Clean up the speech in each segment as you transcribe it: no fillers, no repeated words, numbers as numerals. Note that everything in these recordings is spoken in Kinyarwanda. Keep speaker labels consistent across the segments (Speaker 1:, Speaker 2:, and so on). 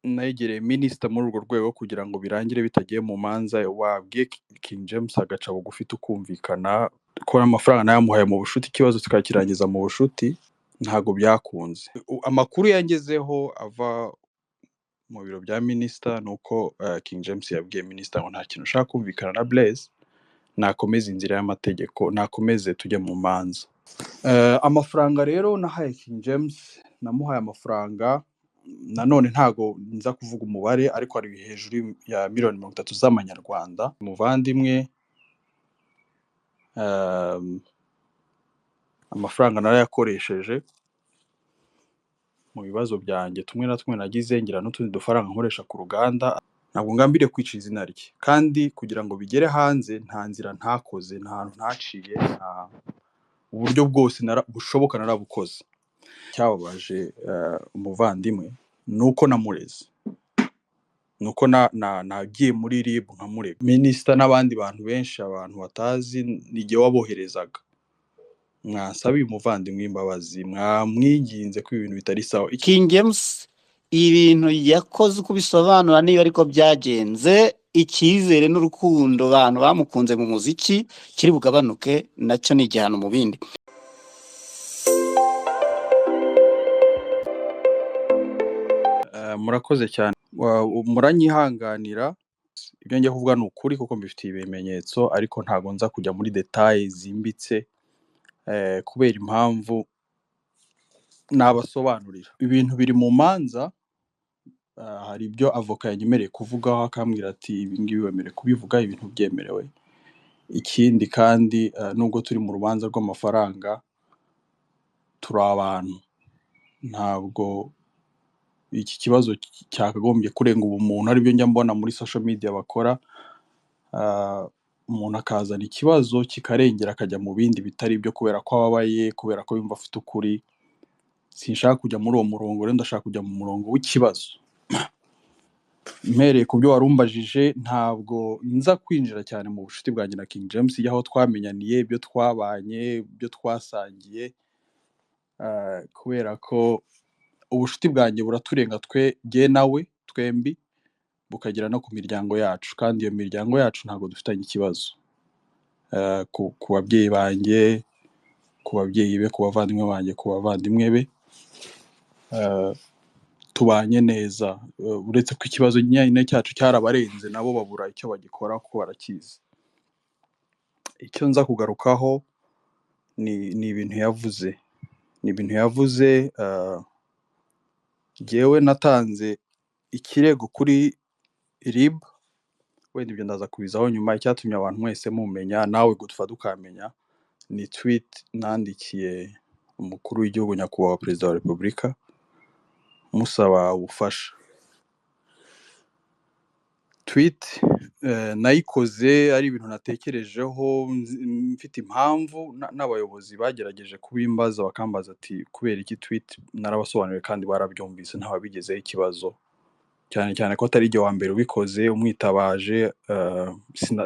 Speaker 1: negereye minisita muri urwo rwego kugira ngo birangire bitagiye mu manza. Wabwiye King James agaca bugufi tukumvikana ko amafaranga nayamuhaye mu bushuti, ikibazo tukakirangiza mu bushuti. Ntago byakunze. Amakuru yangezeho ava mu biro bya minisita nuko King James yabwiye minisita ngo nta kintu ushaka kumvikana na Blaise, nakomeze inzira y'amategeko, nakomeze tujye mu manza. Amafaranga rero nahaye King James, namuhaye amafaranga nanone ntago nza kuvuga umubare, ariko ari hejuru ya miliyoni 30 z'amanyarwanda. Muvandimwe, amafaranga narayakoresheje mu bibazo byanjye tumwe na tumwe nagize, ngira n'utundi dufaranga nkoresha ku ruganda. Ntabwo ngambiriye kwica izina rye, kandi kugira ngo bigere hanze nta nzira ntakoze, nta hantu ntaciye, nta uburyo bwose bushoboka narabukoze. Cyababaje umuvandimwe nuko namureze, nuko nagiye muri RIB nkamurega. Minisita n'abandi bantu benshi, abantu batazi, nijye waboherezaga. Mwasabiye umuvandimwe imbabazi, mwamwinginze ko ibintu bitari sawa.
Speaker 2: King James ibintu yakoze uko bisobanura niyo ariko byagenze, icyizere n'urukundo abantu bamukunze mu muziki kiri bugabanuke, nacyo ni igihano mu bindi.
Speaker 1: Murakoze cyane, muranyihanganira. Ibyo ngiye kuvuga ni ukuri kuko mbifitiye ibimenyetso, ariko ntago nza kujya muri details zimbitse kubera impamvu nabasobanurira. Ibintu biri mu manza, hari ibyo avoka yanyemereye kuvugaho, akambwira ati ibi ngibi wemerewe kubivuga, ibintu byemerewe. Ikindi kandi nubwo turi mu rubanza rw'amafaranga, turi abantu, ntabwo iki kibazo cyakagombye kurenga ubumuntu. Aribyo njya mbona muri social media bakora, umuntu akazana ikibazo kikarengera akajya mu bindi bitari byo kubera ko ababaye, kubera ko yumva afite ukuri. Sinshaka kujya muri uwo murongo rero, ndashaka kujya mu murongo w'ikibazo. Mpereye ku byo warumbajije, ntabwo nza kwinjira cyane mu bushuti bwanjye na King James, y'aho twamenyaniye, ibyo twabanye, ibyo twasangiye, kubera ko ubushuti bwanjye buraturenga jye nawe twembi, bukagera no ku miryango yacu, kandi iyo miryango yacu ntabwo dufitanye ikibazo. Ku babyeyi banjye, ku babyeyi be, ku bavandimwe banjye, ku bavandimwe be, tubanye neza. Uretse ko ikibazo nyine cyacu cyarabarenze, nabo babura icyo bagikora kuko barakizi. Icyo nza kugarukaho ni ibintu yavuze, jyewe natanze ikirego kuri RIB, wenda ibyo ndaza kubizaho nyuma. Icyatumye abantu mwese mumenya, nawe gutfa dukamenya, ni tweet nandikiye umukuru w'igihugu, nyakubahwa perezida wa repubulika, musaba ubufasha. Tweet nayikoze ari ibintu natekerejeho, mfite impamvu. N'abayobozi bagerageje kubimbaza, bakambaza ati kubera iki tweet. Narabasobanuriye kandi barabyumvise, ntawabigezeho ikibazo, cyane cyane ko atari jye wa mbere ubikoze. Umwitabaje,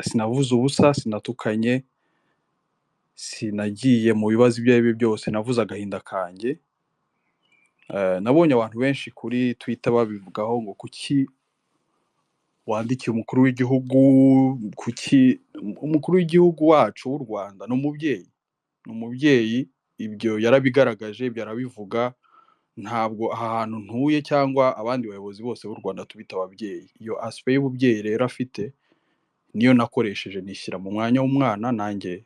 Speaker 1: sinavuze ubusa, sinatukanye, sinagiye mu bibazo ibyo ari byo byose, navuze agahinda kanjye. Nabonye abantu benshi kuri Twitter babivugaho ngo kuki wandikiye umukuru w'igihugu, kuki umukuru w'igihugu wacu w'u Rwanda ni umubyeyi, ibyo yarabigaragaje, ibyo arabivuga. Ntabwo aha hantu ntuye cyangwa abandi bayobozi bose b'u Rwanda tubita ababyeyi. Iyo aspect y'ububyeyi rero afite niyo nakoresheje, nishyira mu mwanya w'umwana, nanjye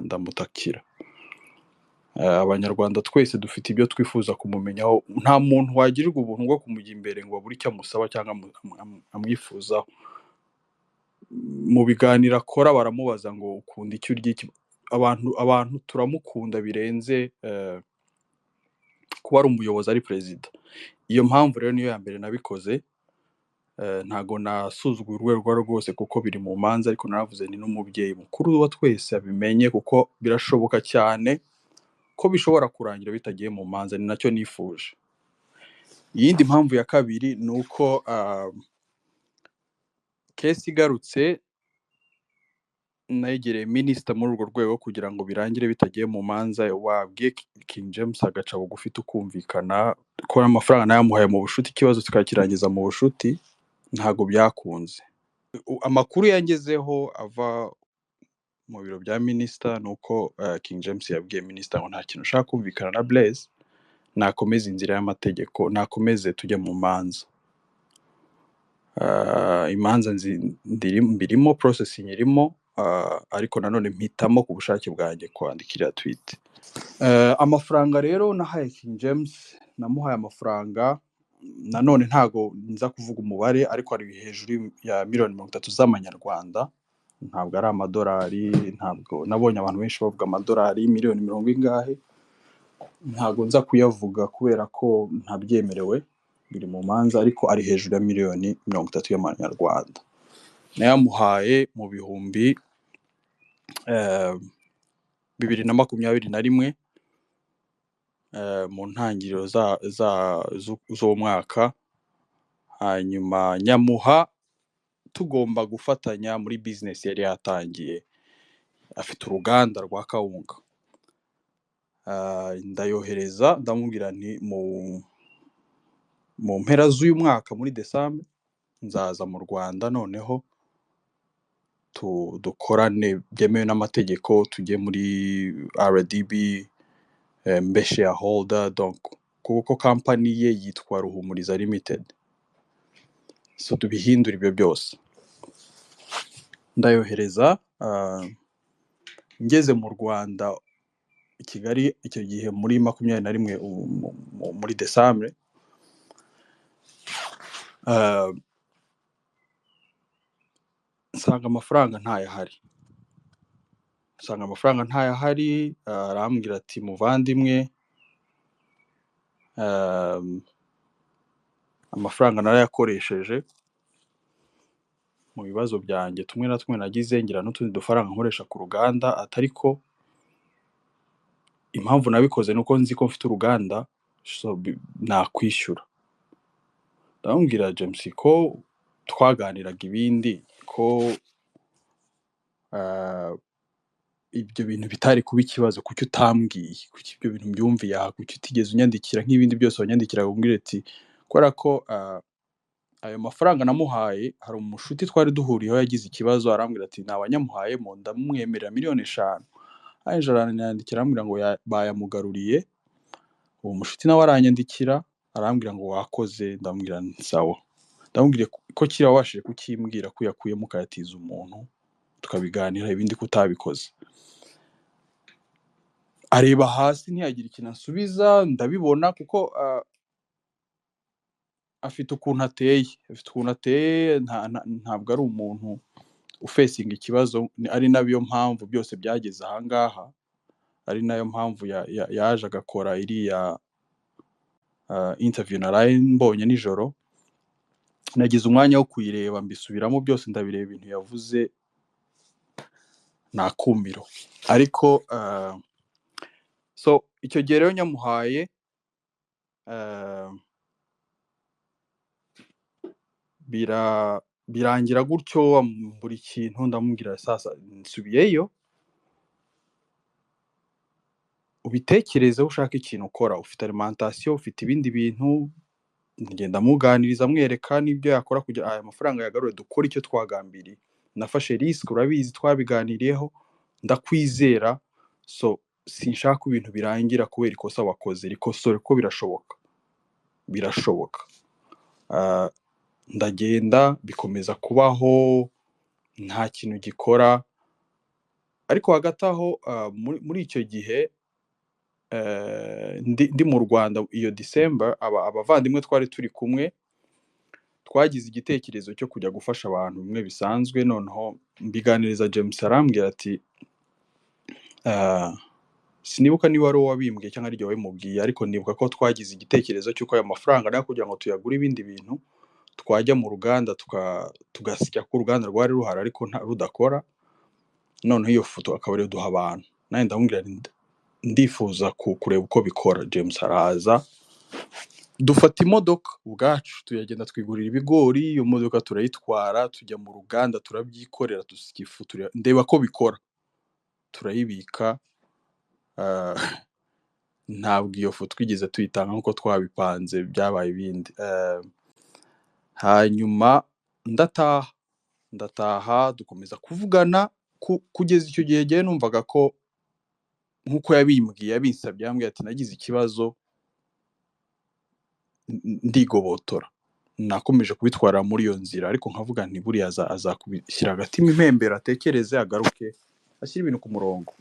Speaker 1: ndamutakira. Abanyarwanda twese dufite ibyo twifuza kumumenyaho. Nta muntu wagirirwa ubuntu bwo kumujya imbere ngo abure icyo amusaba cyangwa amwifuzaho. Mu biganiro akora baramubaza ngo ukunda icyo urya iki. Abantu turamukunda birenze kuba ari umuyobozi, ari perezida. Iyo mpamvu rero niyo ya mbere nabikoze. Ntago nasuzugura urwego rwose kuko biri mu manza, ariko naravuze ni n'umubyeyi mukuru wa twese abimenye, kuko birashoboka cyane ko bishobora kurangira bitagiye mu manza. Ni nacyo nifuje. Iyindi mpamvu ya kabiri ni uko kesi igarutse negereye minisita muri urwo rwego kugira ngo birangire bitagiye mu manza, wabwiye King James agaca bugufi tukumvikana ko amafaranga nayamuhaye mu bushuti, ikibazo tukakirangiza mu bushuti, ntago byakunze. Amakuru yangezeho ava mu biro bya minisita ni uko King James yabwiye minisita ngo nta kintu ushaka kumvikana na Blaise, nakomeze inzira y'amategeko, nakomeze tujye mu manza. Imanza mbirimo, processing irimo, ariko nanone mpitamo ku bushake bwanjye kwandikira tweet. Amafaranga rero nahaye King James, namuhaye amafaranga nanone ntago nza kuvuga umubare, ariko ari hejuru ya miliyoni 30 z'amanyarwanda, ntabwo ari amadolari. Ntabwo nabonye abantu benshi bavuga amadolari miliyoni 70 ingahe, ntago nza kuyavuga kubera ko ntabyemerewe, biri mu manza, ariko ari hejuru ya miliyoni 30 y'amanyarwanda. Nayamuhaye mu bihumbi 2021 mu ntangiriro z'uwo mwaka, hanyuma nyamuha tugomba gufatanya muri business yari yatangiye. Afite uruganda rwa kawunga, ndayohereza ndamubwira nti mu mpera z'uyu mwaka muri Desambre nzaza mu Rwanda, noneho dukorane byemewe n'amategeko, tujye muri RDB, mbe shareholder, donc kuko company ye yitwa Ruhumuriza Limited, so tubihindura ibyo byose. Ndayohereza, ngeze mu Rwanda i Kigali icyo gihe muri 21 muri Desambre, nsanga amafaranga ntayahari. Arambwira ati muvandimwe, amafaranga narayakoresheje mu bibazo byanjye tumwe na tumwe nagize, ngira n'utundi dufaranga nkoresha ku ruganda, atariko impamvu nabikoze nuko nzi ko mfite uruganda, so nakwishyura. Ndamubwira James ko twaganiraga ibindi, ko ibyo bintu bitari kuba ikibazo, kuki utambwiye, kuki ibyo bintu mbyumviye aha, kuki utigeze unyandikira nk'ibindi byose wanyandikiraga umbwira ati, kubera ko ayo mafaranga namuhaye hari umushuti twari duhuriyeho yagize ikibazo, arambwira ati nabanyamuhayemo ndamumwemerera 5 miliyoni. Aje aranyandikira arambwira ngo bayamugaruriye. Uwo mushuti nawe aranyandikira arambwira ngo wakoze, ndamubwira sawa. Ndamubwira ko kira wabashije kukimbwira ko yakuyemo ukayatiza umuntu, tukabiganira ibindi kutabikoze. Areba hasi ntiyagira ikintu asubiza, ndabibona kuko afite ukuntu ateye, ntabwo ari umuntu ufesinga ikibazo, ari nayo mpamvu byose byageze ahangaha, ari nayo mpamvu yaje agakora iriya interview naraye mbonye nijoro. Nagize umwanya wo kuyireba, mbisubiramo byose, ndabireba ibintu yavuze, nakumiro. Ariko so icyo gihe rero nyamuhaye, birangira gutyo, buri kintu ndamubwira sasa nsubiyeyo, ubitekerezeho ushaka ikintu ukora, ufite alimentation, ufite ibindi bintu. Ngenda muganiriza mwereka n'ibyo yakora kugira aya mafaranga yagarure, dukora icyo twagambiriye. Nafashe risk, urabizi, twabiganiriyeho, ndakwizera, so sinshaka ibintu birangira kubera ikosa wakoze, rikosore ko birashoboka. Ndagenda bikomeza kubaho, nta kintu gikora. Ariko hagati aho muri icyo gihe ndi mu Rwanda iyo December, abavandimwe twari turi kumwe twagize igitekerezo cyo kujya gufasha abantu bimwe bisanzwe. Noneho mbiganiriza James, arambwira ati sinibuka niba ari wowe wabimbwiye cyangwa ari jye wabimubwiye, ariko nibuka ko twagize igitekerezo cy'uko aya mafaranga nayo kugira ngo tuyagure ibindi bintu, twajya mu ruganda tugasya ko uruganda rwari ruhari ariko rudakora, noneho iyo foto akaba ariyo duha abantu. Nanjye ndamubwira ndifuza kureba uko bikora. James araza dufata imodoka ubwacu tuyagenda twigurira ibigori, iyo modoka turayitwara tujya mu ruganda turabyikorera dusya ifu ndeba ko bikora turayibika. ah, ntabwo iyo fu twigeze tuyitanga nk'uko twabipanze, byabaye ibindi. Hanyuma ndataha dukomeza kuvugana kugeza icyo gihe njyewe numvaga ko nk'uko yabimbwiye yabinsabye, yambwiye ati nagize ikibazo ndigobotora. Nakomeje kubitwara muri iyo nzira, ariko nkavuga nti buriya azakubishyira agatima impembero atekereze agaruke ashyire ibintu ku murongo.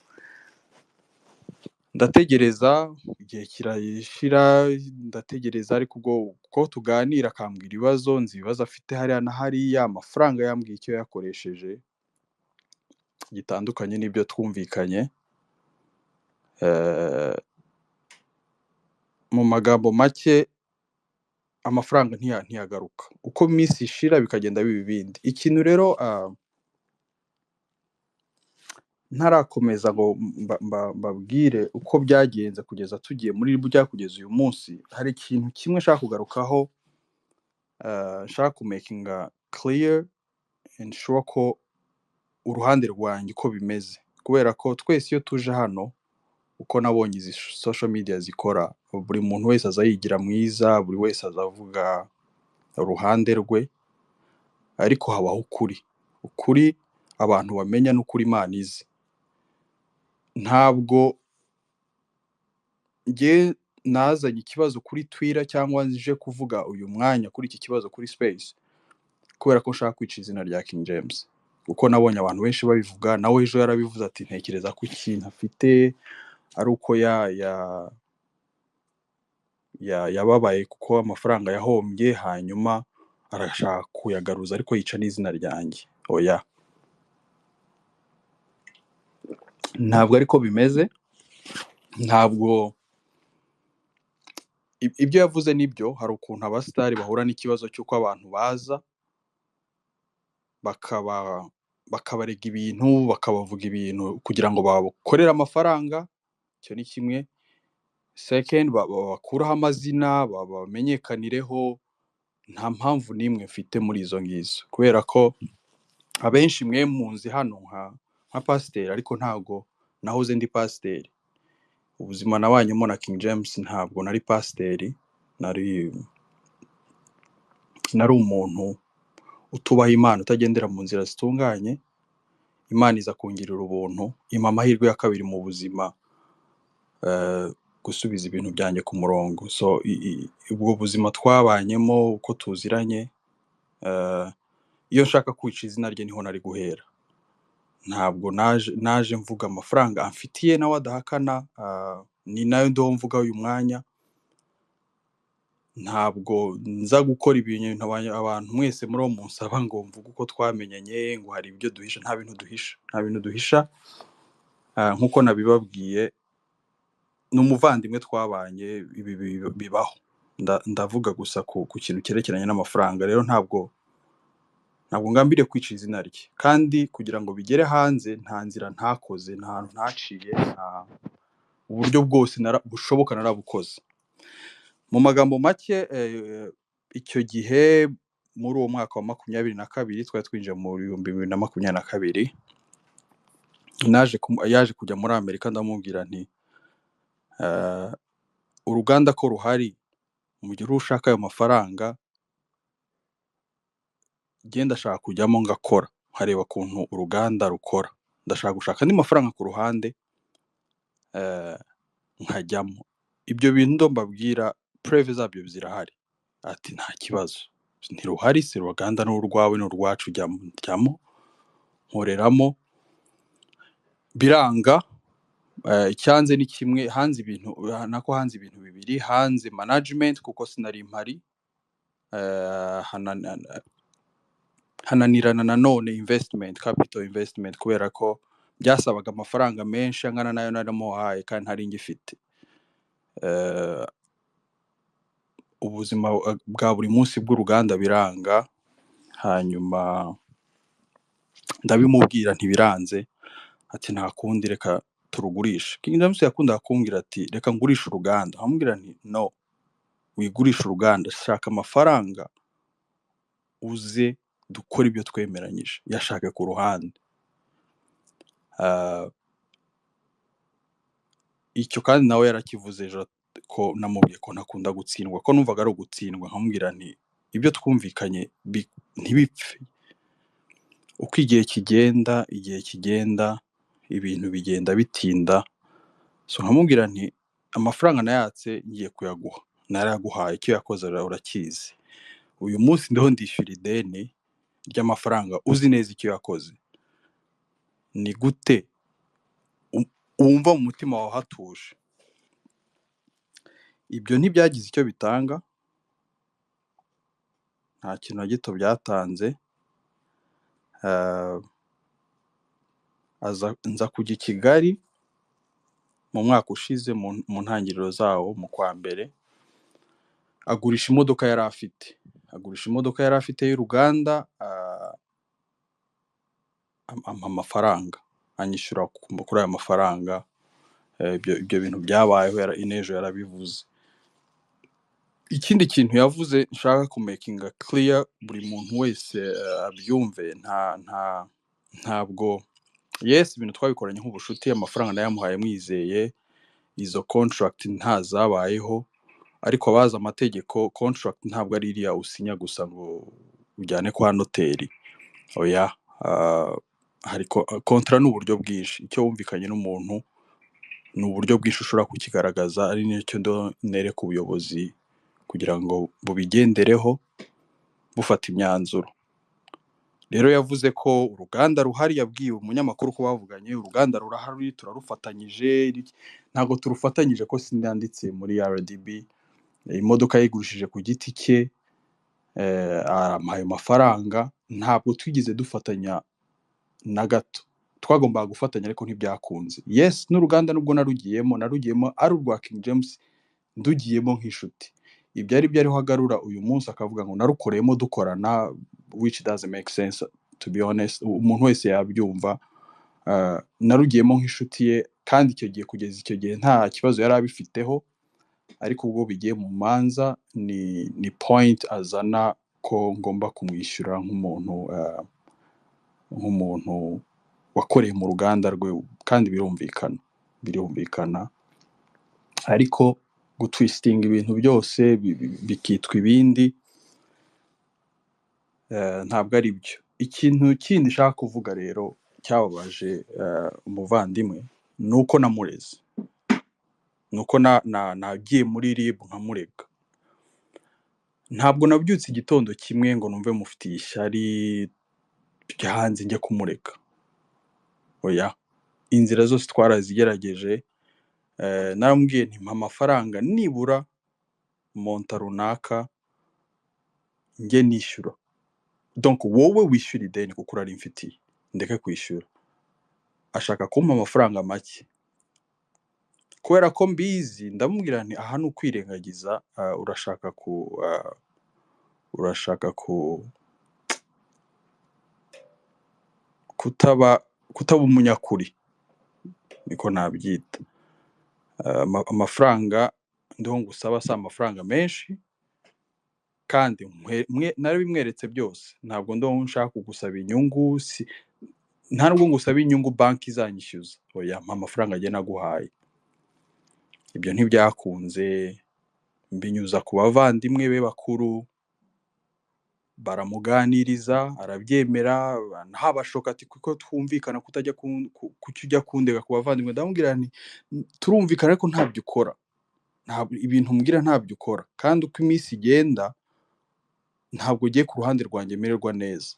Speaker 1: Ndategereza igihe kirashira, ndategereza, ariko ubwo ko tuganira akambwira ibibazo, nzi ibibazo afite hariya na hariya, amafaranga yambwiye icyo yakoresheje gitandukanye n'ibyo twumvikanye. Eh, mu magambo make amafaranga ntiyagaruka, uko iminsi ishira bikagenda biba ibindi. Ikintu rero ntarakomeza ngo mbabwire uko byagenze kugeza tugiye muri kugeza uyu munsi, hari ikintu kimwe nshaka kugarukaho, nshaka kumakinga clear and sure ko uruhande rwanjye uko bimeze, kubera ko twese iyo tuje hano, uko nabonye izi social media zikora, buri muntu wese aza yigira mwiza, buri wese azavuga uruhande rwe, ariko habaho ukuri abantu bamenya n'ukuri Imana izi. Ntabwo njye nazanye ikibazo kuri Twitter cyangwa nje kuvuga uyu mwanya kuri iki kibazo kuri Space kubera ko nshaka kwica izina rya King James, kuko nabonye abantu benshi babivuga. Nawe ejo yarabivuze ati ntekereza ko ikintu afite ari uko yababaye kuko amafaranga yahombye, hanyuma arashaka kuyagaruza ariko yica n'izina ryanjye. Oya, ntabwo ariko bimeze. Ntabwo ibyo yavuze nibyo. Hari ukuntu abasitari bahura n'ikibazo cy'uko abantu baza bakabarega ibintu, bakabavuga ibintu kugira ngo babakorere amafaranga. Icyo ni kimwe. Second, bakuraho amazina, babamenyekanireho. Nta mpamvu n'imwe mfite muri izo ngizo, kubera ko abenshi mwe munzi hano nka pasiteri, ariko ntabwo nahoze ndi pasiteri. Ubuzima nabanyemo na King James ntabwo nari pasiteri, nari umuntu utubaha Imana, utagendera mu nzira zitunganye. Imana iza kungirira ubuntu, impa amahirwe ya kabiri mu buzima, gusubiza ibintu byanjye ku murongo. So ubwo buzima twabanyemo, uko tuziranye, iyo nshaka kwica izina rye niho nari guhera. Ntabwo naje mvuga amafaranga amfitiye nawe adahakana, ni nayo ndo mvuga uyu mwanya. Ntabwo nza gukora ibintu abantu mwese muri munsaba ngo mvuge uko twamenyanye, ngo hari ibyo duhisha. Nta bintu duhisha. Nk'uko nabibabwiye, ni umuvandimwe twabanye, ibi bibaho. Ndavuga gusa ku kintu cyerekeranye n'amafaranga. Rero ntabwo ngambiriye kwica izina rye, kandi kugira ngo bigere hanze nta nzira ntakoze, nta hantu ntaciye, uburyo bwose bushoboka narabukoze. Mu magambo make, icyo gihe muri uwo mwaka wa 2022 twari twinjiye mu 2022, yaje kujya muri Amerika. Ndamubwira nti uruganda ko ruhari, mu gihe ushaka ayo mafaranga, genda ndashaka kujyamo ngakora, nkareba ukuntu uruganda rukora. Ndashaka gushaka andi mafaranga ku ruhande, nkajyamo. Ibyo bintu mbabwira preve zabyo zirahari. Ati nta kibazo, ntiruhari se, uruganda ni urwawe, ni urwacu, jyamo nkoreramo. Biranga. Icyanze ni kimwe, hanze ibintu bibiri. Hanze management, kuko sinari mpari. Hananirana nanone capital investment, kubera ko byasabaga amafaranga menshi angana nayo naramuhaye kandi ntari ngifite. Ubuzima bwa buri munsi bw'uruganda biranga. Hanyuma ndabimubwira ntibiranze, ati nta kundi, reka turugurisha. King James yakundaga kumbwira ati reka ngurisha uruganda. Amubwira nti no, wigurisha uruganda, shaka amafaranga uze dukore ibyo twemeranyije, yashake ku ruhande. Ah, icyo kandi nawe yarakivuze ejo, ko namubwiye ko ntakunda gutsindwa, ko numvaga ari ugutsindwa, nkamubwira nti ibyo twumvikanye ntibipfe. Uko igihe kigenda ibintu bigenda bitinda, so nkamubwira nti amafaranga nayatse ngiye kuyaguha, narayaguhaye, icyo yakoze urakizi. Uyu munsi ndiho ndishyura ideni ry'amafaranga uzi neza icyo yakoze. Ni gute wumva mu mutima wawe hatuje? Ibyo ntibyagize icyo bitanga, nta kintu na gito byatanze. Ah, nza kujya i Kigali mu mwaka ushize mu ntangiriro zawo mu kwa mbere, agurisha imodoka yari afite y'uruganda, ampa amafaranga, anyishyura kuri ayo mafaranga. Ibyo bintu byabayeho, inejo yarabivuze. Ikindi kintu yavuze nshaka kumakinga clear, buri muntu wese abyumve, ntabwo yes ibintu twabikoranye nk'ubucuti, amafaranga nayamuhaye mwizeye, izo contract ntazabayeho, ariko abazi amategeko, contract ntabwo ari iriya usinya gusa ngo ujyane kwa noteri. Oya, hari kontra n'uburyo bwinshi. Icyo wumvikanye n'umuntu ni uburyo bwinshi ushobora kukigaragaza, ari nicyo nereka ubuyobozi kugira ngo bubigendereho bufata imyanzuro. Rero yavuze ko uruganda ruhari, yabwiye umunyamakuru ko bavuganye, uruganda rurahari, turarufatanyije. Ntabwo turufatanyije, ko sinanditse muri RDB. Imodoka yigurishije ku giti cye, ayo mafaranga ntabwo twigeze dufatanya na gato. Twagombaga gufatanya ariko ntibyakunze. Yes, n'uruganda nubwo narugiyemo ari urwa King James, ndugiyemo nk'inshuti. Ibyo ari byo ariho agarura uyu munsi akavuga ngo narukoreyemo dukorana, which doesn't make sense to be honest. Umuntu wese yabyumva. Narugiyemo nk'inshuti ye, kandi icyo gihe kugeza icyo gihe nta kibazo yari abifiteho, ariko ubwo bigiye mu manza ni point azana ko ngomba kumwishyura nk'umuntu wakoreye mu ruganda rwe, kandi birumvikana. Ariko gutwistinga ibintu byose bikitwa ibindi, ntabwo ari byo. Ikintu kindi nshaka kuvuga rero cyababaje umuvandimwe, ni uko namureze, ni uko nagiye muri RIB nkamurega. Ntabwo nabyutse igitondo kimwe ngo numve mufitiye ishyari hanze njye kumurega. Oya, inzira zose twarazigerageje. Naramubwiye nti mpa amafaranga nibura monta runaka njye nishyura. Donc wowe wishyura ideni kuko urarimfitiye, ndeke kwishyura. Ashaka kumpa amafaranga make, kubera ko mbizi. Ndamubwira nti aha ni ukwirengagiza, urashaka kutaba umunyakuri, niko nabyita. Amafaranga ndiho ngusaba si amafaranga menshi, kandi narabimweretse byose. Ntabwo ndiho nshaka kugusaba inyungu, nta nubwo ngusaba inyungu banki izanyishyuza. Oya, mpa amafaranga njye naguhaye. Ibyo ntibyakunze, mbinyuza ku bavandimwe be bakuru, baramuganiriza arabyemera, ntabashoka ati kuko twumvikana kutajya kuki ujya kundega ku bavandimwe. Ndamubwira nti turumvikana ariko ntabyo ukora, ibintu umbwira ntabyo ukora, kandi uko iminsi igenda ntabwo ugiye ku ruhande rwanjye mererwa neza.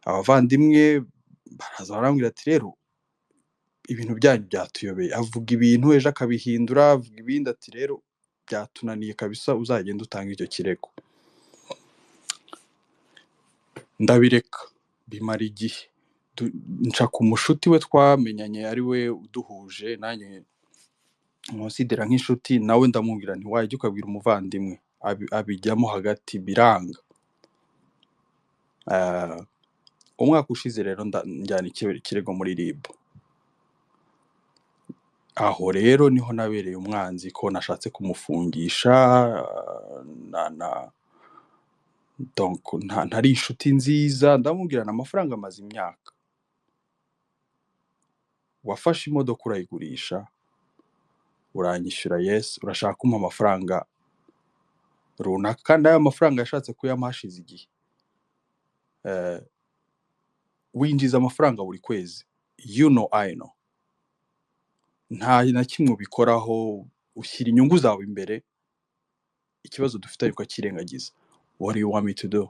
Speaker 1: Abavandimwe baraza barambwira ati rero ibintu byanyu byatuyobeye. Avuga ibintu ejo akabihindura, avuga ibindi, ati rero byatunaniye kabisa, uzagenda utanga icyo kirego. Ndabireka bimara igihe, nca ku mushuti we twamenyanye, ari we uduhuje, nanjye nkonsidera nk'inshuti. Nawe ndamubwira nti wajya ukabwira umuvandimwe, abijyamo hagati biranga. Umwaka ushize rero njyana ikirego muri RIB. aho rero niho nabereye umwanzi ko nashatse kumufungisha donc ntari inshuti nziza ndamubwira nti amafaranga amaze imyaka wafashe imodoka urayigurisha uranyishyura yes urashaka kumpa amafaranga runaka kandi ayo mafaranga yashatse kuyampa hashize igihe Eh, winjiza amafaranga buri kwezi you know I know nta na kimwe ubikoraho ushyira inyungu zawe imbere ikibazo dufite ariko akirengagiza what do you want me to do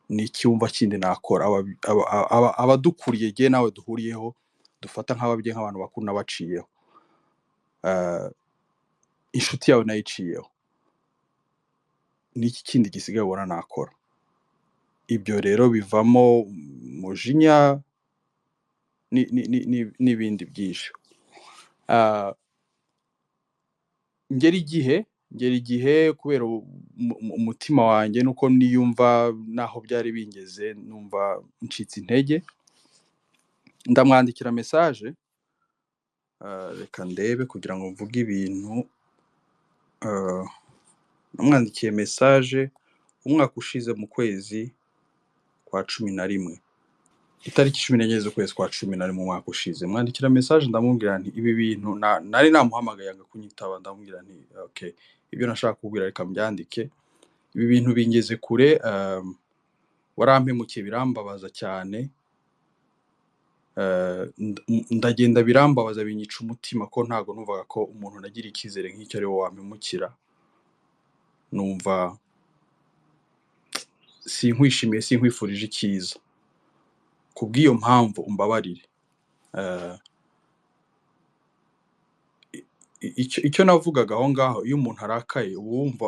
Speaker 1: ni icyumva kindi nakora abadukuriye jye nawe duhuriyeho dufata nk'ababyeyi nk'abantu bakuru n'abaciyeho inshuti yawe nayiciyeho n'iki kindi gisigaye ubona nakora ibyo rero bivamo umujinya n'ibindi byinshi ngera igihe kubera umutima wanjye nuko niyumva naho byari bingeze numva ncitse intege ndamwandikira message reka ndebe kugira ngo mvuge ibintu namwandikiye message umwaka ushize mu kwezi kwa 11 itariki 14 z'ukwezi kwa 11 mu mwaka ushize mwandikira message ndamubwira nti ibi bintu nari namuhamagaye kunyitaba ndamubwira nti okay ibyo nashaka kubwira reka mbyandike ibi bintu bingeze kure warampemukiye birambabaza cyane ndagenda birambabaza binyica umutima ko ntago numvaga ko umuntu nagira ikizere nk'icyo ari wo wampemukira numva sinkwishimiye sinkwifurije icyiza kubw'iyo mpamvu umbabarire icyo navugaga aho ngaho iyo umuntu arakaye wumva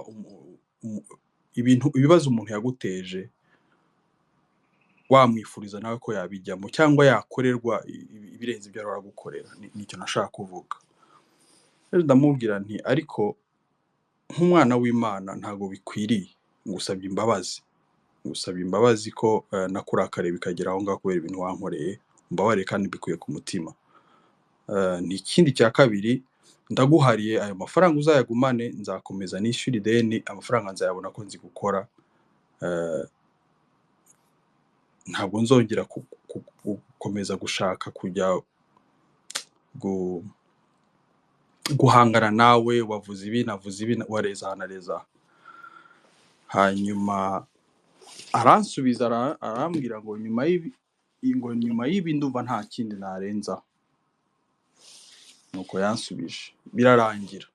Speaker 1: ibibazo umuntu yaguteje wamwifuriza nawe ko yabijyamo cyangwa yakorerwa ibirenze ibyo aragukorera nicyo nashaka kuvuga rero ndamubwira nti ariko nk'umwana w'Imana ntago bikwiriye ngusabye imbabazi ko nakurakare bikagera aho ngaho kubera ibintu wankoreye mbabarire kandi bikuye ku mutima ni ikindi cya kabiri ndaguhariye ayo mafaranga uzayagumane nzakomeza nishyura ideni amafaranga nzayabona ko nzi gukora ntabwo nzongera gukomeza gushaka kujya guhangana nawe wavuze ibi navuze ibi wareza hanareza hanyuma aransubiza arambwira ngo nyuma y'ibi ndumva nta kindi narenza nuko yansubije birarangira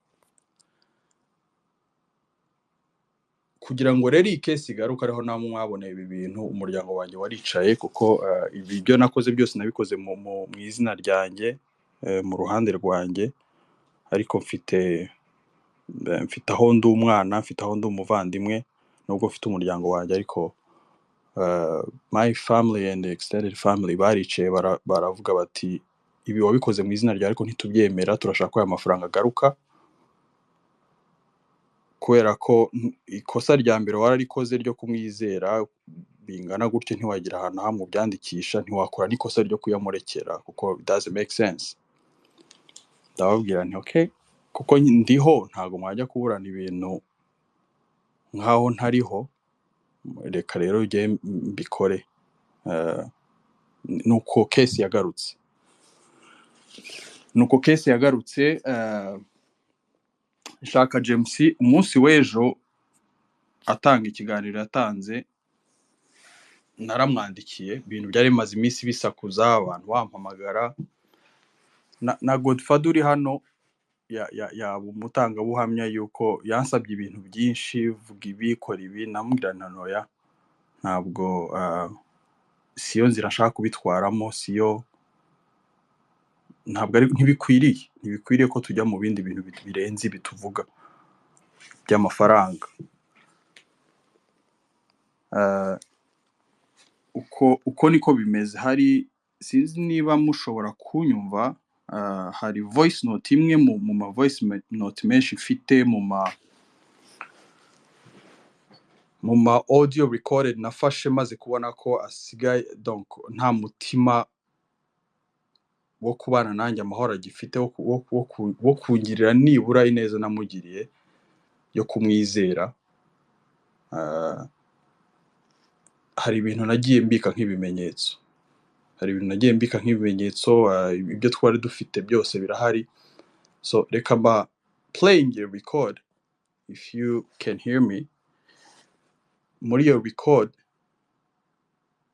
Speaker 1: kugira ngo rero iyi case igaruka ariho namwe mwaboneye ibi bintu umuryango wanjye waricaye kuko ibi byo nakoze byose nabikoze mu izina ryanjye mu ruhande rwanjye ariko mfite aho ndi umwana mfite aho ndi umuvandimwe nubwo mfite umuryango wanjye ariko my family and extended family baricaye baravuga bati ibi wabikoze mu izina ryawe ariko ntitubyemera turashaka ko aya mafaranga agaruka kubera ko ikosa rya mbere wararikoze ryo kumwizera bingana gutyo ntiwagira ahantu hamwe ubyandikisha ntiwakora n'ikosa ryo kuyamurekera kuko it doesn't make sense ndababwira nti okay kuko ndiho ntago mwajya kuburana ibintu nkaho ntariho reka rero ujye mbikore nuko case yagarutse Shaka James umunsi w'ejo atanga ikiganiro yatanze naramwandikiye ibintu byari bimaze iminsi bisakuza abantu bampamagara na Godfather uri hano yaba umutangabuhamya yuko yansabye ibintu byinshi vuga ibikora ibi namubwira nanoya ntabwo siyo nzira nshaka kubitwaramo siyo ntabwo ari ntibikwiriye ko tujya mu bindi bintu birenze bituvuga by'amafaranga uko niko bimeze hari sinzi niba mushobora kunyumva hari voice note imwe mu ma voice note menshi mfite mu ma audio recorded nafashe maze kubona ko asigaye donc nta mutima wo kubana nanjye amahoro agifite wo kungirira nibura ineza namugiriye yo kumwizera. Ah, hari ibintu nagiye mbika nk'ibimenyetso ibyo twari dufite byose birahari. So reka mba playing a record if you can hear me. Muri iyo record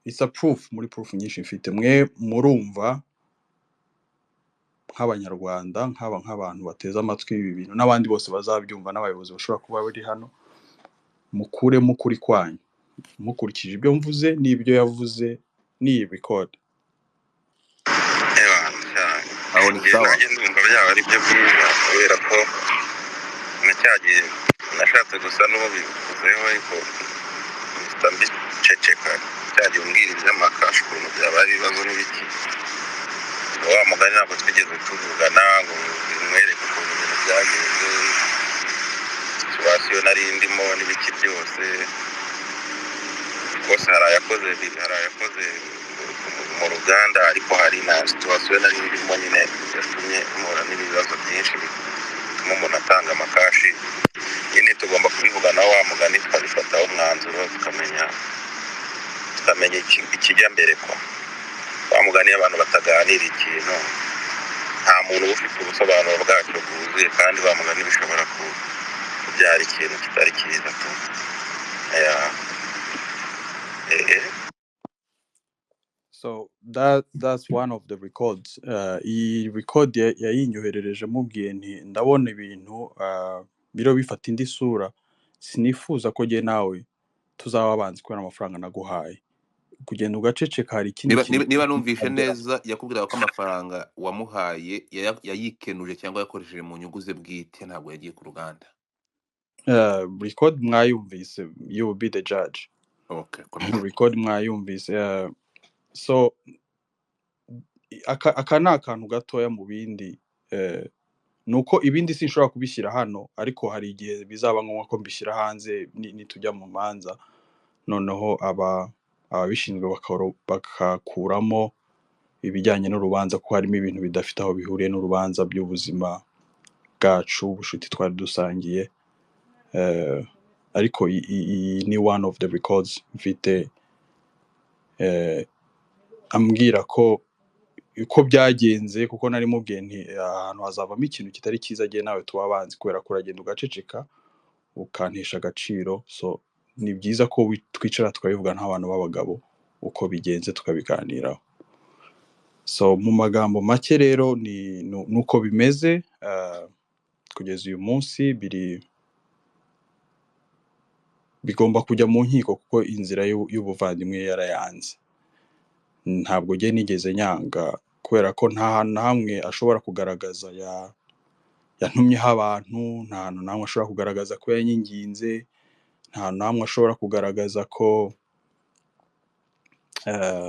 Speaker 1: it's a proof, muri proof nyinshi mfite, mwe murumva nk'abanyarwanda, nk'abantu bateze amatwi ibi bintu n'abandi bose bazabyumva n'abayobozi bashobora kuba bari hano, mukuremo ukuri kwanyu mukurikije ibyo mvuze n'ibyo yavuze n'iyi record.
Speaker 3: aho ni sawa.
Speaker 4: nanjye ndumva byaba ari byo byiza kubera ko nacyagiye nashatse gusa n'ubivuzeho ariko mpita mbiceceka, cyagiye umbwira iby'amakashi ukuntu byaba ari ibibazo n'ibiki. Wa mugani ntabwo twigeze tuvugana ngo mwereke ukuntu ibintu byagenze, situwasiyo nari ndimo n'ibiki byose. Rwose hari ayakoze mu ruganda, ariko hari na situwasiyo nari ndimo nyine yatumye mpura n'ibibazo byinshi bituma umuntu atanga amakashi. Nyine tugomba kubivugana wa mugani, tukabifataho umwanzuro, tukamenya ikijya mbere ko wa mugani. Abantu bataganira ikintu, nta muntu uba ufite ubusobanuro bwacyo bwuzuye, kandi wa mugani bishobora kubyara ikintu kitari cyiza tu.
Speaker 1: So that's one of the records. Iyi record yayinyoherereje mubwiye nti ndabona ibintu biro bifata indi sura, sinifuza ko jye nawe tuzaba abanzi kubera amafaranga naguhaye. Kugenda ugaceceka hari ikindi kintu
Speaker 3: niba numvishe neza yakubwira ko amafaranga wamuhaye yayikenuje cyangwa yakoresheje mu nyungu ze bwite, ntabwo yagiye ku ruganda.
Speaker 1: Record mwayumvise, you will be the judge.
Speaker 3: Okay,
Speaker 1: record mwayumvise. So aka ni akantu gatoya mu bindi, nuko ibindi sinshobora kubishyira hano, ariko hari igihe bizaba ngombwa ko mbishyira hanze nitujya mu manza, noneho ababishinzwe bakakuramo ibijyanye n'urubanza, ko harimo ibintu bidafite aho bihuriye n'urubanza by'ubuzima bwacu, ubushuti twari dusangiye. Ariko iyi ni one of the records mfite, ambwira ko byagenze, kuko nari mubwiye nti ahantu hazavamo ikintu kitari cyiza jye nawe tuba abanzi, kubera ko uragenda ugaceceka ukantesha agaciro. So ni byiza ko twicara tukabivuga nk'abantu b'abagabo uko bigenze, tukabiganiraho. So mu magambo make rero nuko bimeze. Kugeza uyu munsi bigomba kujya mu nkiko, kuko inzira y'ubuvandimwe yarayanze. Ntabwo jye nigeze nyanga, kubera ko nta hantu na hamwe ashobora kugaragaza yantumyeho abantu, nta hantu na hamwe ashobora kugaragaza ko yanyinginze, nta hantu na hamwe ashobora kugaragaza ko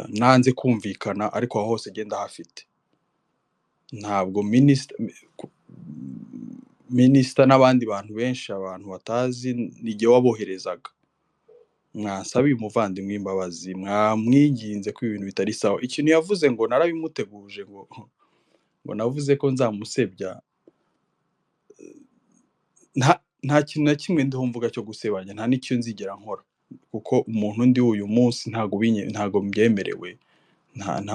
Speaker 1: nanze kumvikana, ariko aho hose genda hafite. Ntabwo minisita n'abandi bantu benshi, abantu batazi, nijye waboherezaga. Mwasabiye umuvandimwe imbabazi, mwamwinginze ko ibintu bitari sawa. Ikintu yavuze ngo narabimuteguje, ngo navuze ko nzamusebya, nta kintu na kimwe ndiho mvuga cyo gusebanya, nta n'icyo nzigera nkora, kuko umuntu ndi uyu munsi ntago mbyemerewe,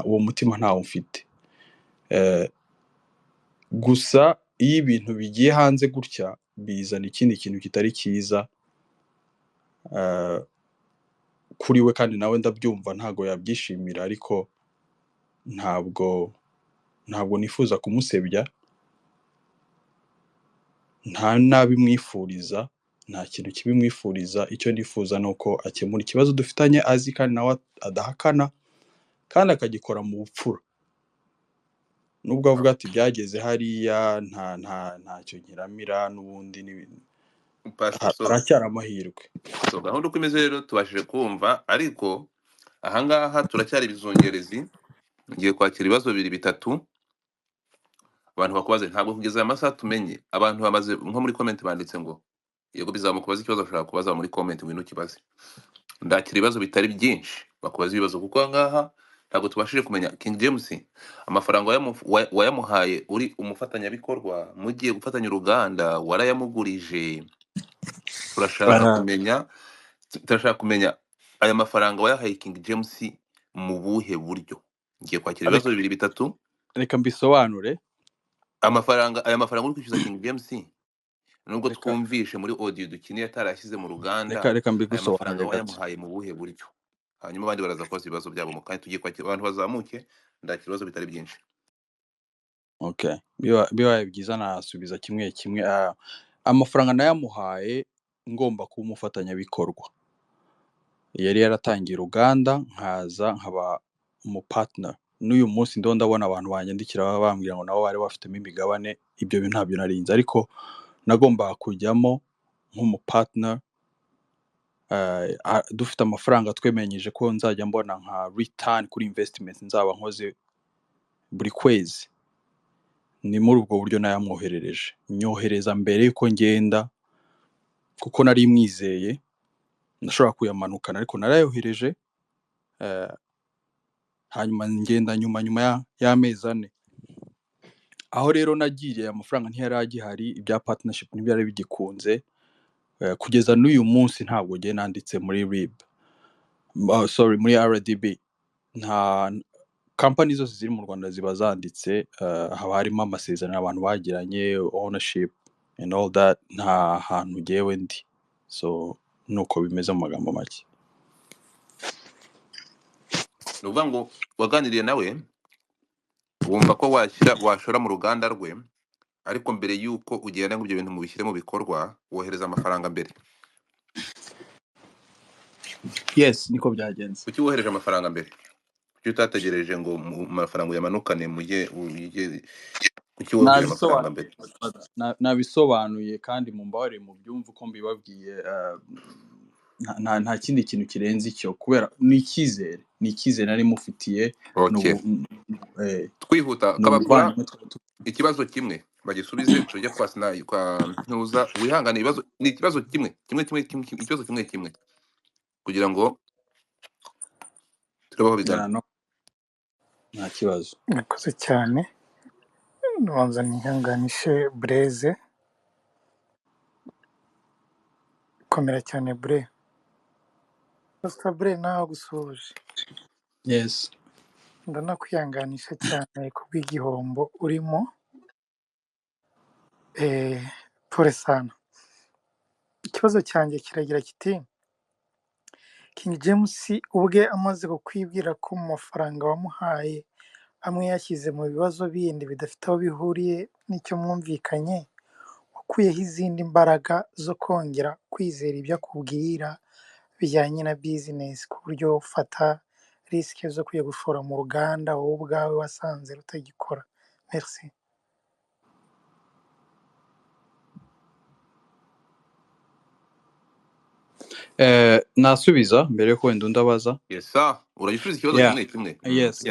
Speaker 1: uwo mutima ntawo mfite. Gusa iyo ibintu bigiye hanze gutya, bizana ikindi kintu kitari cyiza kuri we, kandi nawe ndabyumva ntago yabyishimira, ariko ntabwo nifuza kumusebya, nta nabimwifuriza, nta kintu kibimwifuriza. Icyo nifuza ni uko akemura ikibazo dufitanye azi, kandi nawe adahakana, kandi akagikora mu bupfura. Nubwo avuga ati byageze hariya, ntacyo nkiramira, n'ubundi haracyari amahirwe.
Speaker 3: So gahunda uko imeze rero tubashije kumva, ariko ahangaha turacyari bizongerezi. Ngiye kwakira ibibazo 2-3 abantu bakubaze. Ntabwo kugeza aya masaha tumenye, abantu bamaze nko muri comment banditse ngo yego bizamukubaza ikibazo ashaka kubaza muri comment, ngwino kibaze. Ndakira ibibazo bitari byinshi, bakubaza ibibazo, kuko ahangaha ntabwo tubashije kumenya King James amafaranga wayamuhaye uri umufatanyabikorwa mugiye gufatanya uruganda warayamugurije. turashaka
Speaker 1: Ah,
Speaker 3: kumenya turashaka kumenya aya mafaranga wayahaye King James mu buhe buryo. Ngiye kwakira ibibazo
Speaker 1: reka
Speaker 3: bibiri bitatu.
Speaker 1: reka mbisobanure.
Speaker 3: Aya mafaranga uri kwishyuza King James nubwo
Speaker 1: reka
Speaker 3: twumvishe muri audio dukiniye atarashyize mu
Speaker 1: reka
Speaker 3: ruganda,
Speaker 1: reka
Speaker 3: aya
Speaker 1: mbigusobanurire
Speaker 3: mafaranga
Speaker 1: gato.
Speaker 3: wayamuhaye mu buhe buryo. Hanyuma abandi baraza kubaza ibibazo byabo mu kanya tugiye kwakira abantu bazamuke, ndakira ibibazo bitari byinshi.
Speaker 1: Okay, bibaye byiza nasubiza kimwe kimwe. Amafaranga nayamuhaye ngomba kuba umufatanyabikorwa. Yari yaratangiye uruganda nkaza nkaba umupartner. N'uyu munsi ndo ndabona abantu banyandikira baba bambwira ngo nabo bari bafitemo imigabane, ibyo bintu ntabyo narinzi, ariko nagombaga kujyamo nk'umupartner. Dufite amafaranga twemenyeje ko nzajya mbona nka return kuri investment nzaba nkoze buri kwezi. Ni muri ubwo buryo nayamwoherereje, nyohereza mbere yuko ngenda kuko nari mwizeye nashobora kuyamanukana, ariko narayohereje. eh, hanyuma ngenda nyuma y'amezi 4. Aho rero nagiye amafaranga ntiyari agihari, ibya partnership ntibyari bigikunze. Kugeza n'uyu munsi ntabwo ngiye nanditse muri RIB, sorry, muri RDB. Nta company zose ziri mu Rwanda ziba zanditse, haba harimo amasezerano abantu bagiranye, ownership and all that. Nta hantu ngewe ndi, so nuko bimeze mu magambo make.
Speaker 3: Ni ukuvuga ngo waganiriye nawe wumva ko washora mu ruganda rwe, ariko mbere y'uko ugenda ngo ibyo bintu mubishyire mu bikorwa wohereza amafaranga mbere.
Speaker 1: Yes, niko byagenze.
Speaker 3: Kuki wohereje amafaranga mbere? Kuki utategereje ngo amafaranga uyamanukane kuki wohereje amafaranga mbere?
Speaker 1: Nabisobanuye kandi mumbabarire mu byumva uko mbibabwiye. Nta kindi kintu kirenze icyo, kubera ni icyizere nari mufitiye.
Speaker 3: Okay. Twihuta kabakura ikibazo kimwe bagisubize tujye kwa ntuza wihangane. Ibibazo ni ikibazo kimwe ikibazo kimwe kugira ngo turebaho bigana.
Speaker 1: Nta kibazo.
Speaker 5: Nakoze cyane. Nbanza nihanganishe Blaise. Komera cyane Bre. Pastor Bre nawe gusuhuje.
Speaker 1: Yes.
Speaker 5: Ndanakwihanganisha cyane kubw'igihombo urimo. Pole sana. Ikibazo cyanjye kiragira kiti King James ubwe amaze kukwibwira ko mu mafaranga wamuhaye amwe yashyize mu bibazo bindi bidafite aho bihuriye n'icyo mwumvikanye, wakuyeho izindi mbaraga zo kongera kwizera ibyo akubwira bijyanye na business, ku buryo ufata risike zo kujya gushora mu ruganda wowe ubwawe wasanze rutagikora. Merci.
Speaker 1: Nasubiza mbere yuko wenda undabaza.
Speaker 3: Yes sir, uragisubiza ikibazo kimwe.
Speaker 1: Yes.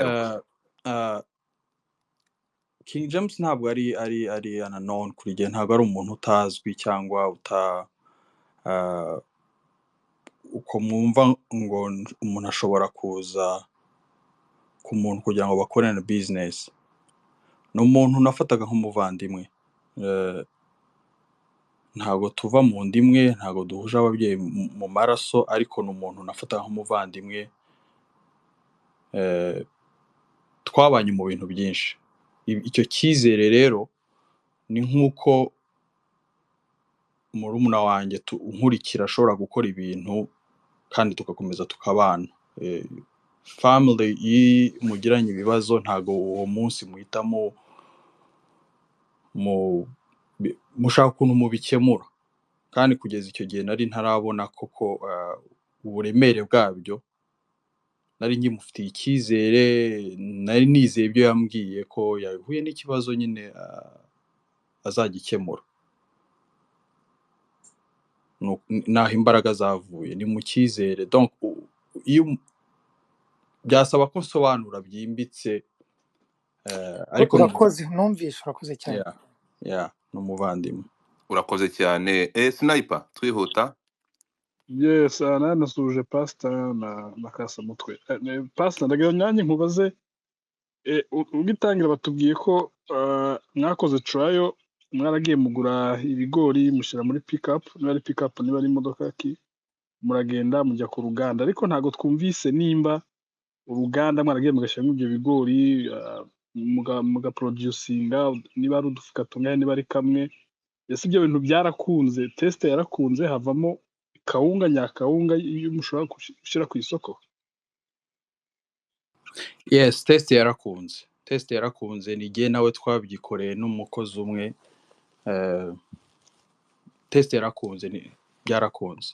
Speaker 1: King James ntabwo ari unknown kuri njye, ntabwo ari umuntu utazwi cyangwa uko mwumva ngo umuntu ashobora kuza ku muntu kugira ngo bakorane business. Ni umuntu nafataga nk'umuvandimwe. Ntabwo tuva mu ndimwe, ntabwo duhuje ababyeyi mu maraso, ariko ni umuntu nafataga nk'umuvandimwe. Twabanye mu bintu byinshi. Icyo cyizere rero ni nk'uko murumuna wanjye nkurikira ashobora gukora ibintu kandi tugakomeza tukabana. Family mugiranye ibibazo ntabwo uwo munsi muhitamo mushaka ukuntu mubikemura, kandi kugeza icyo gihe nari ntarabona koko uburemere bwabyo. Nari nkimufitiye icyizere, nari nizeye ibyo yambwiye ko yahuye n'ikibazo nyine azagikemura. Naho imbaraga zavuye ni mu cyizere. Donc iyo byasaba ko nsobanura byimbitse, ariko
Speaker 5: urakoze, numvishe, urakoze cyane.
Speaker 1: ni umuvandimwe.
Speaker 3: Urakoze cyane. Sniper twihuta.
Speaker 6: Yes, nanasuje Pastor na Kasamutwe. Pastor ndagira nanjye nkubaze ugitangira batubwiye ko mwakoze trial mwaragiye mugura ibigori mushyira muri pickup, niba ari pickup niba ari imodoka ki, muragenda mujya ku ruganda, ariko ntabwo twumvise nimba uruganda mwaragiye mugashyiramo ibyo bigori mugaproducinga, niba ari udufuka tungana niba ari kamwe. Ese ibyo bintu byarakunze, test yarakunze, havamo kawunga nyakawunga iyo mushobora gushyira ku isoko?
Speaker 1: Yes, test yarakunze ni jye nawe twabyikoreye n'umukozi umwe. Test yarakunze, byarakunze.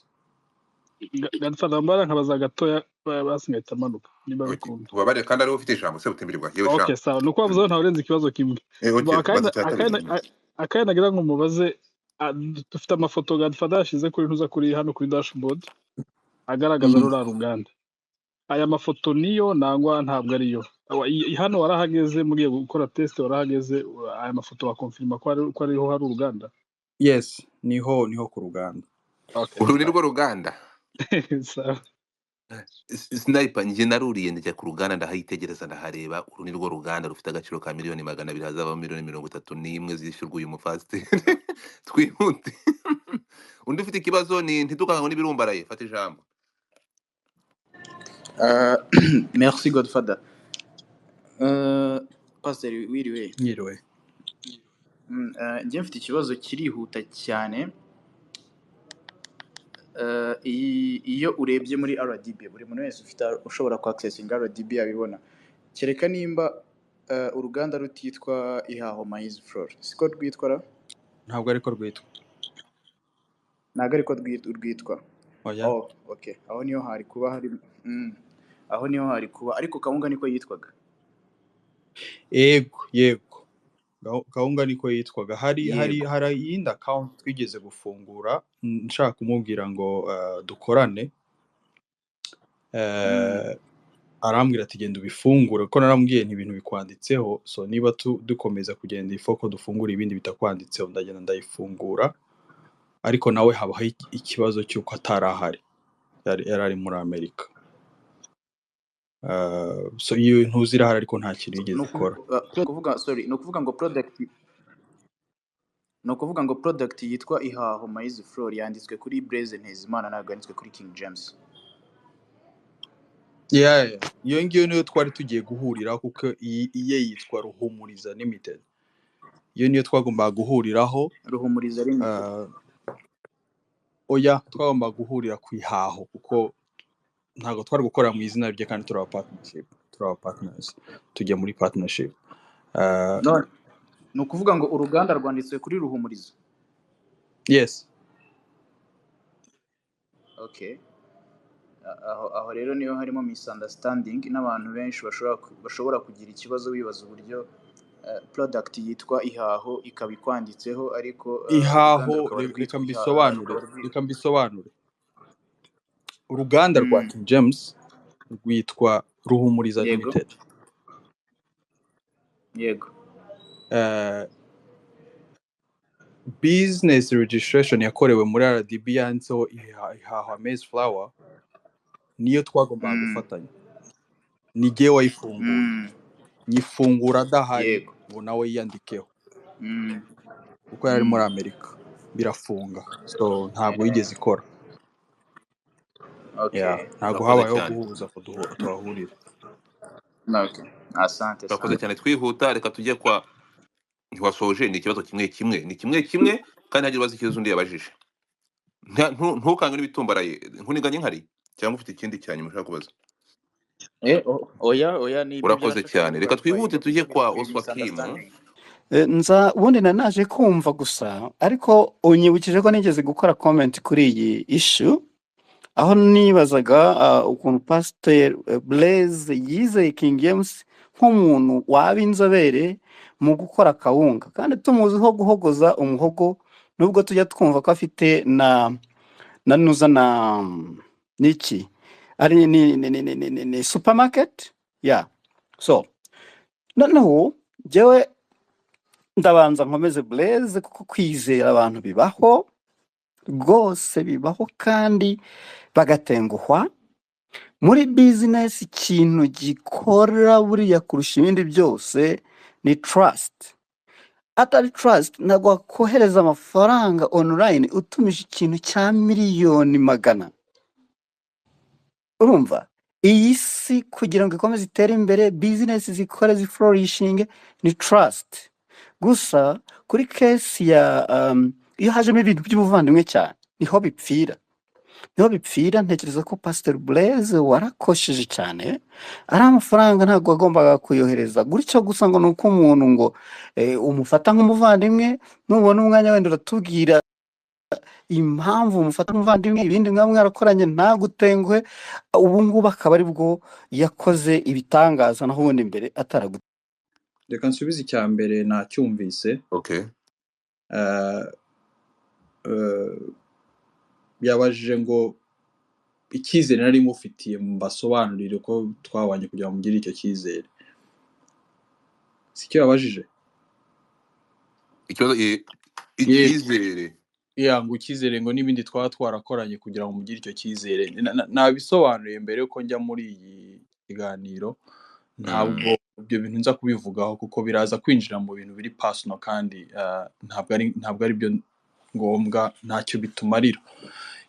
Speaker 6: Godfather mbara nkabaza gatoya basingahita amanuka niba bikunda.
Speaker 3: Ubabare kandi ariwe ufite ijambo se butimbirirwa yewe sha.
Speaker 6: Okay, sawa, nuko wavuze ntawe urenze ikibazo kimwe. Akaya nagira ngo mubaze, dufite amafoto Godfather yashize kuri ntuza kuri hano kuri dashboard agaragaza rura ruganda. Aya mafoto niyo nangwa ntabwo ariyo? Hano warahageze mugiye gukora test, warahageze aya mafoto bakonfirma ko ariho hari uruganda?
Speaker 1: Yes, niho ku ruganda.
Speaker 6: Okay,
Speaker 3: Uru ni rwo ruganda.
Speaker 6: sawa.
Speaker 3: Sniper njye naruriye njya ku ruganda ndahayitegereza ndahareba, uru ni rwo ruganda rufite agaciro ka miliyoni 200, hazaba miliyoni 31 zishyurwa uyu mufasite. Twihute. Undi ufite ikibazo ni ntitukanga n'ibirumbaraye, fata ijambo.
Speaker 7: Merci Godfather. Pastor wiriwe.
Speaker 1: Nyiriwe.
Speaker 7: Njye mfite ikibazo kirihuta cyane. Iyo urebye muri RDB, buri muntu wese ufite ushobora ku accessinga RDB abibona. Kereka nimba uruganda rutitwa Ihaho Maize Flour, siko rwitwa?
Speaker 1: Ntabwo ariko rwitwa.
Speaker 7: Ntabwo ariko rwitwa.
Speaker 1: Oya.
Speaker 7: Oh, okay. Aho niho hari kuba hari aho niho hari kuba, ariko kawunga niko yitwaga.
Speaker 1: Yego. Kawunga niko yitwaga. Hari iyindi account twigeze gufungura nshaka kumubwira ngo dukorane. Arambwira ati genda ubifungure, kuko naramubwiye nti ibintu bikwanditseho, so niba dukomeza kugenda ifoko dufungura ibindi bitakwanditseho, ndagenda ndayifungura, ariko nawe habaho ikibazo cy'uko atarahari, yari muri Amerika. So iyo ntuzirahari ariko nta kintu yigeze ikora.
Speaker 7: Ni ukuvuga ngo product yitwa Ihaho Maize Flour yanditswe kuri Blaise Ntezimana, ntabwo yanditswe kuri King James.
Speaker 1: Yeah. Iyo ngiyo niyo twari tugiye guhurira, kuko iye yitwa Ruhumuriza Limited. Iyo niyo twagombaga guhuriraho.
Speaker 7: Ruhumuriza Limited.
Speaker 1: Oya, twagombaga guhurira ku Ihaho, kuko ntabwo twari gukora mu izina rye kandi turi partners. Tujya muri partnership.
Speaker 7: No, ni ukuvuga ngo uruganda rwanditswe kuri Ruhumuriza.
Speaker 1: Yes.
Speaker 7: Okay. Aho rero niyo harimo misunderstanding, n'abantu benshi bashobora kugira ikibazo bibaza uburyo product yitwa Ihaho ikaba ikwanditseho, ariko
Speaker 1: Ihaho reka mbisobanure. Uruganda rwa King James rwitwa Ruhumuriza Limited.
Speaker 7: Yego.
Speaker 1: Business registration yakorewe muri RDB yanditseho Ihaho Maize Flour, niyo twagombaga gufatanya. Ni jye wayifungura. Nyifungura adahari, ubu nawe yiyandikeho. Kuko yari muri Amerika, birafunga, so ntabwo yigeze ikora.
Speaker 7: Okay.
Speaker 1: Ntabwo habayeho guhuza ko tuhahurira.
Speaker 7: Okay. Asante.
Speaker 3: Turakoze cyane, twihuta, reka tujye kwa ntiwasoje. Ni ikibazo kimwe kandi hagira ubaza ikibazo undi yabajije. Ntukange n'ibitumbaraye, nkuniganye nkari cyangwa ufite ikindi cyane mushaka kubaza?
Speaker 7: Oya ni.
Speaker 3: Urakoze cyane, reka twihute tujye kwa Oswakim.
Speaker 2: Ubundi naje kumva gusa, ariko unyibukije ko nigeze gukora comment kuri iyi issue, aho nibazaga ukuntu Pastor Blaise yizeye King James nk'umuntu waba inzobere mu gukora kawunga, kandi tumuziho guhogoza umuhogo, nubwo tujya twumva ko afite na nuza na niki ari ni supermarket. So noneho jewe ndabanza nkomeze Blaise, kuko kwizera abantu bibaho, rwose bibaho kandi bagatenguhwa. Muri bizinesi ikintu gikora buriya kurusha ibindi byose ni trust. Atari trust ntabwo wakohereza amafaranga online utumije ikintu cya miliyoni magana. Urumva, iyi si kugira ngo ikomeze itere imbere, bizinesi zikore ziflourishinge, ni trust. Gusa kuri kesi ya iyo hajemo ibintu by'ubuvandimwe cyane niho bipfira. Ntekereza ko Pastor Blaise warakosheje cyane, ari amafaranga ntabwo wagombaga kuyohereza gutyo gusa ngo nuko umuntu ngo umufata nk'umuvandimwe, nubona umwanya wenda uratubwira impamvu umufata nk'umuvandimwe, ibindi mwaba mwarakoranye ntagutenguhe. Ubu ngubu akaba ari bwo yakoze ibitangaza, naho ubundi mbere ataragutenguhe.
Speaker 1: reka nsubize icya mbere nacyumvise.
Speaker 3: Okay.
Speaker 1: Eh, eh, yabajije ngo icyizere nari mufitiye mbasobanurire ko twabanye kugira ngo mugire icyo cyizere, sicyo yabajije?
Speaker 3: Ikibazo
Speaker 1: Yego,
Speaker 3: icyizere.
Speaker 1: ngo icyizere ngo n'ibindi twaba twarakoranye kugira ngo mugire icyo cyizere. Nabisobanuye mbere yuko njya muri iyi kiganiro, ntabwo ibyo bintu nza kubivugaho kuko biraza kwinjira mu bintu biri personal kandi ntabwo ari byo ngombwa, ntacyo bitumarira.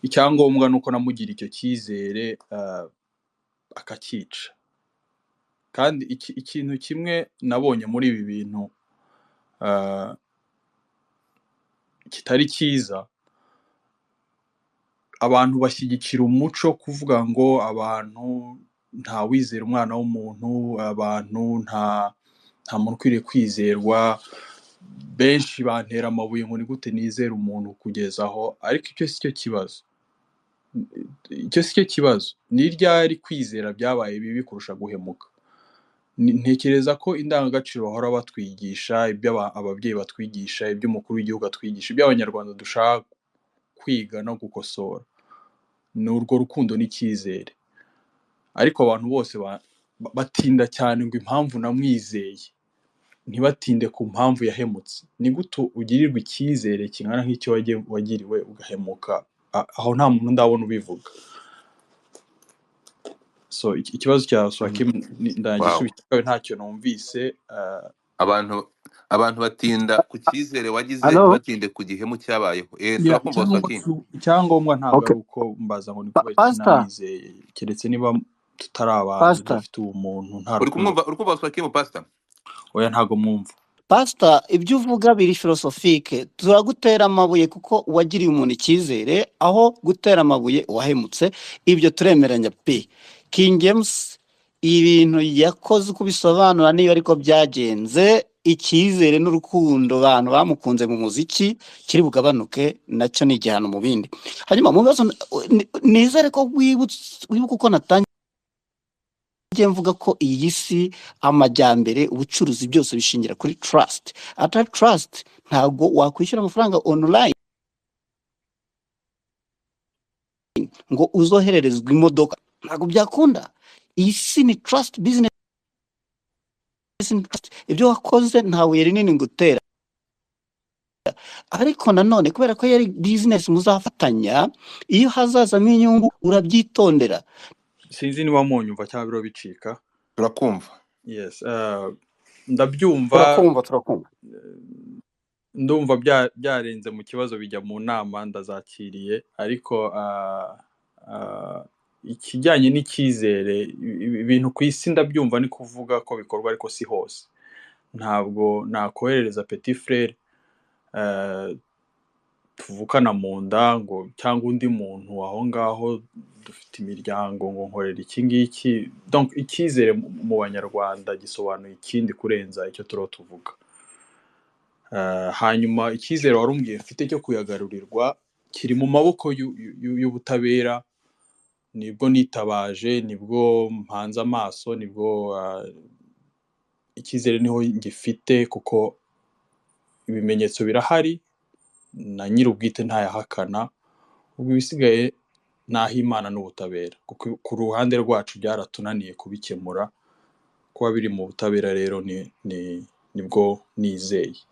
Speaker 1: Icyangombwa ni uko namugira icyo cyizere akakica. Kandi ikintu kimwe nabonye muri ibi bintu kitari cyiza, abantu bashyigikira umuco kuvuga ngo abantu nta wizera umwana w'umuntu, abantu nta muntu ukwiriye kwizerwa. Benshi bantera amabuye ngo ni gute nizera umuntu kugeza aho, ariko icyo si cyo kibazo. Icyo si cyo kibazo. Ni ryari kwizera byabaye bibi kurusha guhemuka. Ntekereza ko indangagaciro bahora batwigisha, ibyo ababyeyi batwigisha, ibyo umukuru w'igihugu atwigisha, ibyo abanyarwanda dushaka kwiga no gukosora, ni urwo rukundo n'icyizere. Ariko abantu bose batinda cyane ngo impamvu namwizeye, ntibatinde ku mpamvu yahemutse. Ni gute ugirirwa icyizere kingana nk'icyo wagiriwe ugahemuka? Aho nta muntu ndabona ubivuga. So ikibazo cya Swakim
Speaker 3: Wow.
Speaker 1: ndagisubiza, ntacyo numvise.
Speaker 3: Abantu batinda ku cyizere wagize,
Speaker 2: Hello?
Speaker 3: ntibatinde ku gihemu cyabayeho. Turakumva Swakim.
Speaker 1: icyangombwa ntabwo
Speaker 2: Okay.
Speaker 1: ari uko mbaza ngo ni kubera iki
Speaker 2: Pastor,
Speaker 1: namwizeye, keretse niba tutari abantu
Speaker 2: Pastor,
Speaker 1: dufite ubumuntu, nta
Speaker 3: Uri
Speaker 1: rukundo.
Speaker 3: kumva Swakim Pastor?
Speaker 1: Oya, ntabwo mwumva.
Speaker 2: Pastor, ibyo uvuga biri filosofike. Turagutera amabuye kuko wagiriye umuntu icyizere, aho gutera amabuye wahemutse. Ibyo turemeranya pe. King James ibintu yakoze uko bisobanura niyo ariko byagenze, icyizere n'urukundo abantu bamukunze mu muziki kiri bugabanuke, nacyo ni igihano mu bindi. Hanyuma mu bibazo nizere ko wibuka uko natangiye mvuga ko iyi si, amajyambere, ubucuruzi byose bishingira kuri trust. Atari trust ntabwo wakwishyura amafaranga online ngo uzohererezwa imodoka, ntabwo byakunda. Iyi si ni trust business. Ibyo wakoze ntawe yari nini ngutera, ariko nanone kubera ko yari business muzafatanya, iyo hazazamo inyungu urabyitondera.
Speaker 1: Sinzi niba munyumva cyangwa biro bicika.
Speaker 3: Turakumva.
Speaker 1: Yes, ndabyumva.
Speaker 2: Turakumva.
Speaker 1: Ndumva byarenze mu kibazo bijya mu nama, ndazakiriye. Ariko ikijyanye n'icyizere, ibintu ku isi ndabyumva ni kuvuga ko bikorwa, ariko si hose. Ntabwo nakoherereza petit frere tuvukana mu nda ngo cyangwa undi muntu aho ngaho dufite imiryango ngo nkorera iki ngiki. Donc icyizere mu banyarwanda gisobanuye ikindi kurenza icyo turiho tuvuga. Hanyuma icyizere warumbwiye mfite cyo kuyagarurirwa kiri mu maboko y'ubutabera. Nibwo nitabaje, nibwo mpanze amaso, nibwo icyizere niho ngifite, kuko ibimenyetso birahari na nyir'ubwite ntayahakana. Ubwo ibisigaye naho Imana n'ubutabera, kuko ku ruhande rwacu byaratunaniye kubikemura. Kuba biri mu butabera rero nibwo nizeye.